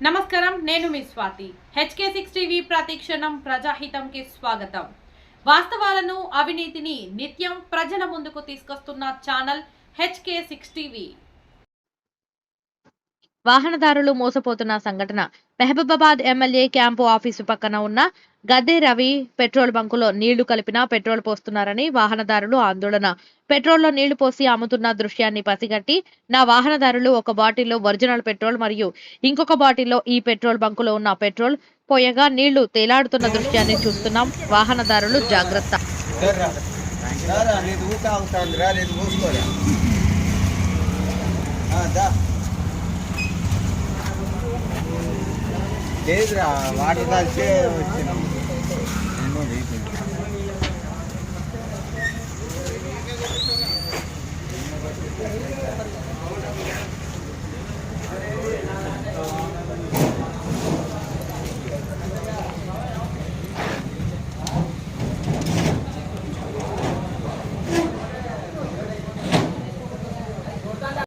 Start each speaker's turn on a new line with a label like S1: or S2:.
S1: నమస్కారం, నేను మీ Swathi. HK6 TV ప్రతిక్షణం ప్రజాహితంకి స్వాగతం. వాస్తవాలను, అవినీతిని నిత్యం ప్రజల ముందుకు తీసుకొస్తున్న ఛానల్ HK6 టీవీ.
S2: వాహనదారులు మోసపోతున్న సంఘటన మహబూబాబాద్ ఎమ్మెల్యే క్యాంపు ఆఫీసు పక్కన ఉన్న గద్దె రవి పెట్రోల్ బంకులో నీళ్లు కలిపిన పెట్రోల్ పోస్తున్నారని వాహనదారులు ఆందోళన. పెట్రోల్లో నీళ్లు పోసి అమ్ముతున్న దృశ్యాన్ని పసిగట్టి నా వాహనదారులు ఒక బాటిల్లో ఒరిజినల్ పెట్రోల్ మరియు ఇంకొక బాటిల్లో ఈ పెట్రోల్ బంకులో ఉన్న పెట్రోల్ పోయగా నీళ్లు తేలాడుతున్న దృశ్యాన్ని చూస్తున్నాం. వాహనదారులు జాగ్రత్త.
S3: లేదురా వాటర్ దాల్చే వచ్చినాం.